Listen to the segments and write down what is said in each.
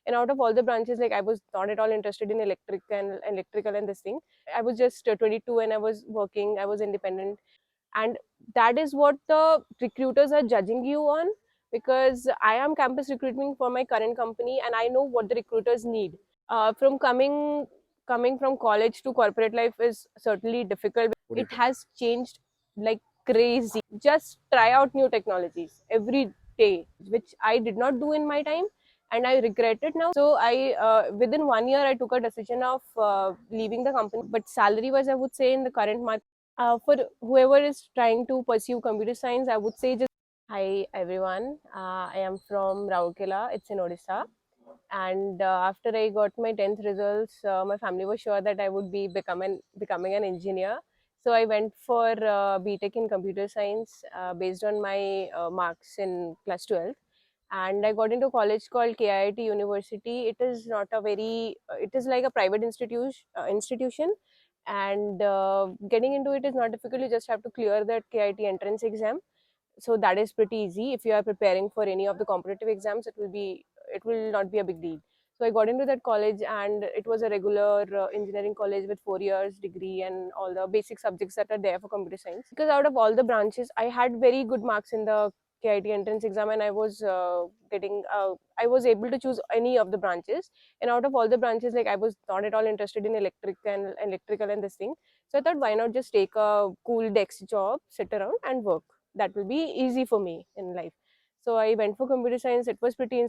And out of all the branches, like I was not at all interested in electrical and this thing. I was just 22 and I was working, I was independent. And that is what the recruiters are judging you on, because I am campus recruiting for my current company and I know what the recruiters need. From coming from college to corporate life is certainly difficult. It has changed like crazy. Just try out new technologies every day, which I did not do in my time, and I regret it now. So I within 1 year I took a decision of leaving the company. But salary wise, I would say in the current market, for whoever is trying to pursue computer science, I would say just hi everyone. I am from Raurkela. It's in Odisha. And after I got my 10th results, my family was sure that I would be becoming an engineer. So I went for BTech in computer science based on my marks in class 12. And I got into a college called KIT University. It is not a very, it is like a private institution. And getting into it is not difficult. You just have to clear that KIT entrance exam, so that is pretty easy. If you are preparing for any of the competitive exams, it will not be a big deal. So I got into that college, and it was a regular engineering college with 4 years degree and all the basic subjects that are there for computer science. Because out of all the branches, I had very good marks in the KIT entrance exam, and I was able to choose any of the branches. And out of all the branches, like I was not at all interested in electrical and this thing. So I thought, why not just take a cool desk job, sit around and work. That will be easy for me in life. So I went for computer science. It was pretty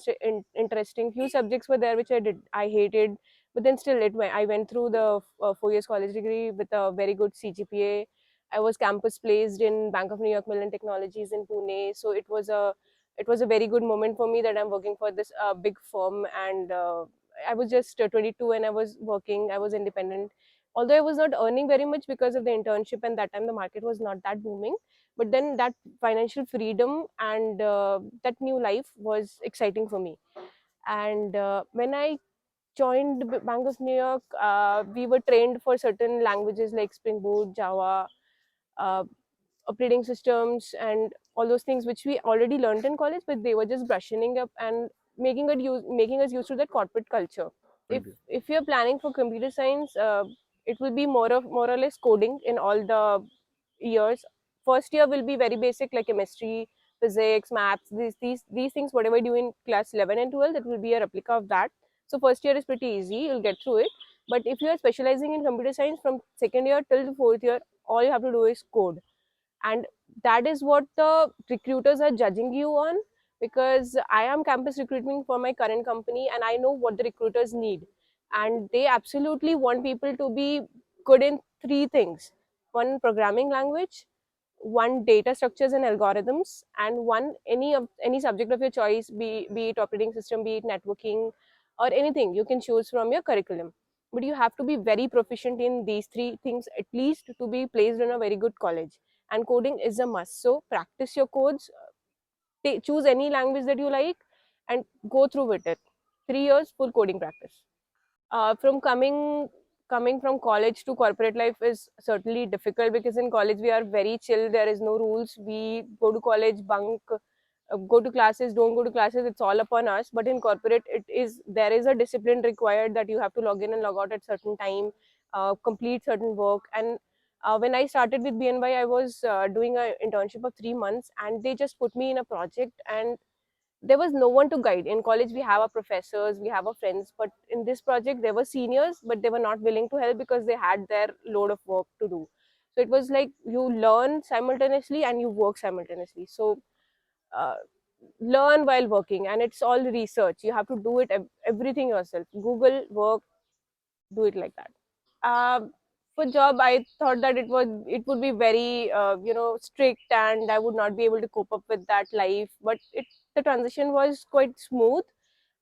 interesting. Few subjects were there which I hated, but then still I went through the 4 years college degree with a very good CGPA. I was campus placed in Bank of New York Mellon Technologies in Pune. So it was a very good moment for me that I'm working for this big firm. And I was just 22 and I was working, I was independent. Although I was not earning very much because of the internship, and that time the market was not that booming, but then that financial freedom and that new life was exciting for me. And when I joined Bank of New York, we were trained for certain languages like Spring Boot, Java, uh, operating systems, and all those things which we already learned in college, but they were just brushing up and making us used to that corporate culture. If you're planning for computer science, it will be more or less coding in all the years. First year will be very basic, like chemistry, physics, maths, these things. Whatever you do in class 11 and 12, that will be a replica of that. So first year is pretty easy, you'll get through it. But if you are specializing in computer science, from second year till the fourth year, all you have to do is code. And that is what the recruiters are judging you on, because I am campus recruiting for my current company and I know what the recruiters need. And they absolutely want people to be good in three things: one, programming language; one, data structures and algorithms; and one, any subject of your choice, be it operating system, be it networking, or anything you can choose from your curriculum. But you have to be very proficient in these three things at least to be placed in a very good college. And coding is a must. So practice your codes, choose any language that you like, and go through with it. 3 years full coding practice. From coming from college to corporate life is certainly difficult, because in college we are very chill. There is no rules. We go to college, bunk, go to classes, don't go to classes, it's all upon us. But in corporate, there is a discipline required, that you have to log in and log out at certain time, complete certain work. And when I started with BNY, I was doing an internship of 3 months, and they just put me in a project, and there was no one to guide. In college we have our professors, we have our friends, but in this project there were seniors, but they were not willing to help because they had their load of work to do. So it was like you learn simultaneously and you work simultaneously. So uh, learn while working, and it's all research. You have to do it everything yourself. Google, work, do it like that. For job, I thought that it would be very strict, and I would not be able to cope up with that life. But the transition was quite smooth.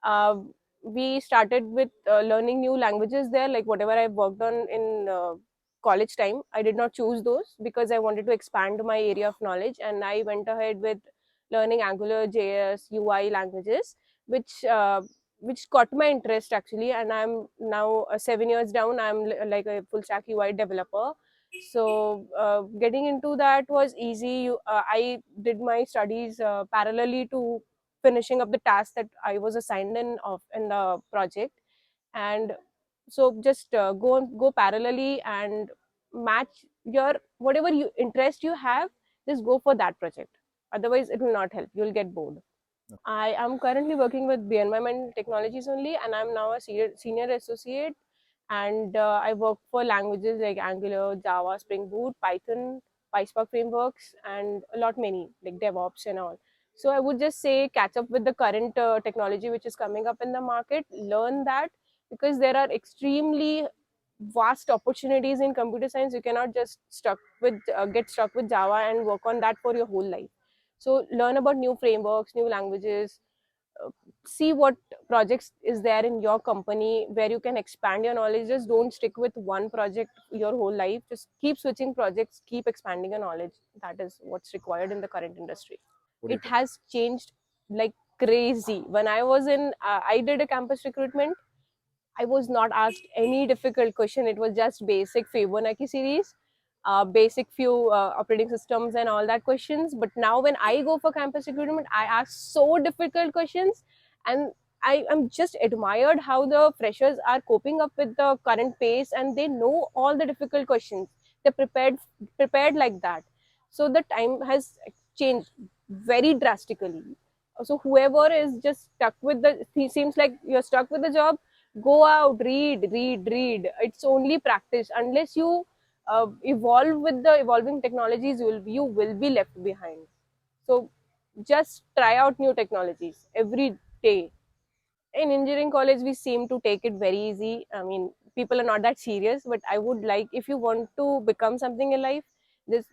uh, we started with learning new languages there, like whatever I worked on in college time. I did not choose those because I wanted to expand my area of knowledge, and I went ahead with learning Angular, JS, UI languages, which uh, which caught my interest actually. And I'm now 7 years down, I'm like a full stack UI developer. So getting into that was easy. I did my studies parallelly to finishing up the task that I was assigned in the project. And so just go parallelly and match your whatever you interest you have, just go for that project. Otherwise it will not help, you'll get bored. I am currently working with BNY Technologies only, and I'm now a senior associate. And I work for languages like Angular, Java, Spring Boot, Python, PySpark frameworks, and a lot many like DevOps and all. So I would just say catch up with the current technology which is coming up in the market, learn that, because there are extremely vast opportunities in computer science. You cannot just get stuck with Java and work on that for your whole life. So learn about new frameworks, new languages, uh, see what projects is there in your company where you can expand your knowledge. Just don't stick with one project your whole life. Just keep switching projects, keep expanding your knowledge. That is what's required in the current industry. It has changed like crazy. When I was in I did a campus recruitment, I was not asked any difficult question. It was just basic Fibonacci series, basic few operating systems and all that questions. But now when I go for campus recruitment, I ask so difficult questions, and I am just admired how the freshers are coping up with the current pace, and they know all the difficult questions. They're prepared like that. So the time has changed very drastically. So whoever is just stuck with the, he seems like you're stuck with the job, go out, read. It's only practice. Unless you evolve with the evolving technologies, you will be left behind. So just try out new technologies every day. In engineering college we seem to take it very easy. I mean, people are not that serious, but I would like, if you want to become something in life, just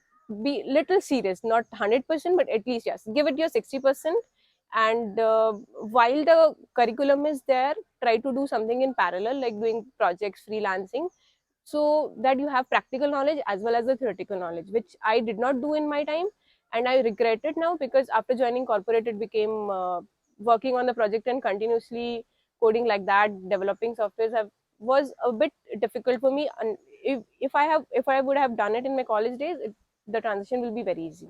be little serious, not 100%, but at least yes, give it your 60%. And while the curriculum is there, try to do something in parallel, like doing projects, freelancing, so that you have practical knowledge as well as the theoretical knowledge, which I did not do in my time. And I regret it now, because after joining corporate it became working on the project and continuously coding like that, developing softwares was a bit difficult for me. And if I would have done it in my college days, the transition will be very easy.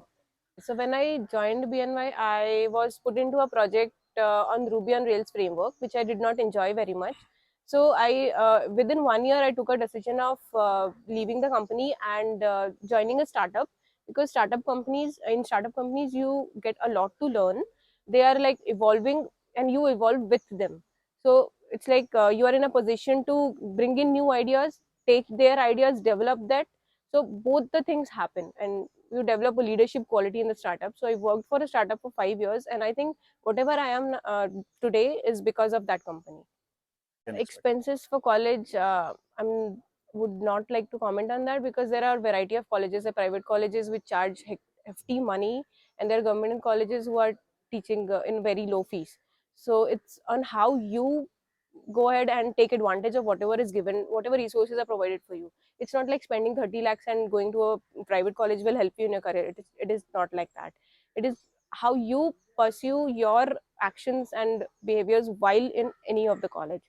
So when I joined BNY, I was put into a project on Ruby on Rails framework, which I did not enjoy very much. So I within 1 year I took a decision of leaving the company and joining a startup, because startup companies you get a lot to learn. They are like evolving, and you evolve with them. So it's like you are in a position to bring in new ideas, take their ideas, develop that. So both the things happen, and you develop a leadership quality in the startup. So I worked for a startup for 5 years, and I think whatever I am today is because of that company. Expenses for college, I'm would not like to comment on that, because there are variety of colleges. There are private colleges which charge hefty money, and there are government colleges who are teaching in very low fees. So it's on how you go ahead and take advantage of whatever is given, whatever resources are provided for you. It's not like spending 30 lakhs and going to a private college will help you in your career. It is not like that. It is how you pursue your actions and behaviors while in any of the college.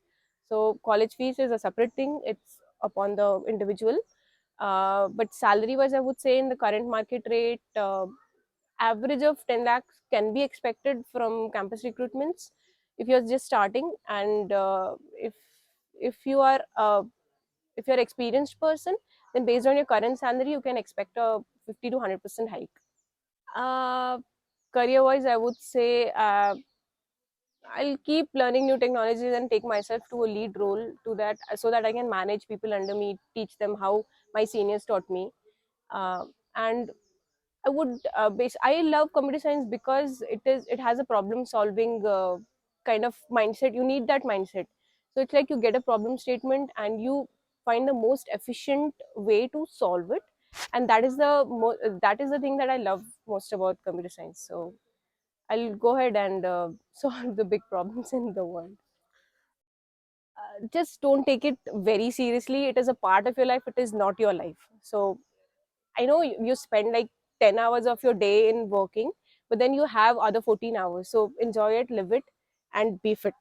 So college fees is a separate thing, it's upon the individual. But salary wise, I would say in the current market rate, average of 10 lakhs can be expected from campus recruitments if you're just starting. And if you are if you're experienced person, then based on your current salary you can expect a 50 to 100% hike. uh, Career wise, I would say I'll keep learning new technologies and take myself to a lead role to that, so that I can manage people under me, teach them how my seniors taught me. And I would base. I love computer science because it has a problem solving kind of mindset. You need that mindset. So it's like you get a problem statement and you find the most efficient way to solve it, and that is the thing that I love most about computer science. So I'll go ahead and solve the big problems in the world. Just don't take it very seriously. It is a part of your life. It is not your life. So I know you spend like 10 hours of your day in working, but then you have other 14 hours. So enjoy it, live it, and be fit.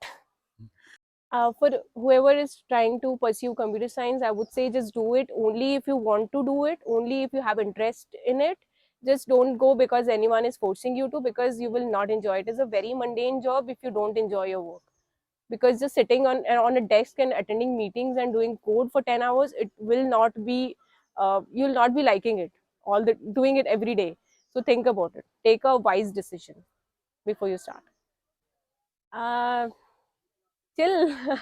For whoever is trying to pursue computer science, I would say just do it only if you want to do it, only if you have interest in it. Just don't go because anyone is forcing you to, because you will not enjoy it. It's a very mundane job if you don't enjoy your work, because just sitting on a desk and attending meetings and doing code for 10 hours, it will not be, you'll not be liking it all the doing it every day. So think about it, take a wise decision before you start. uh Chill.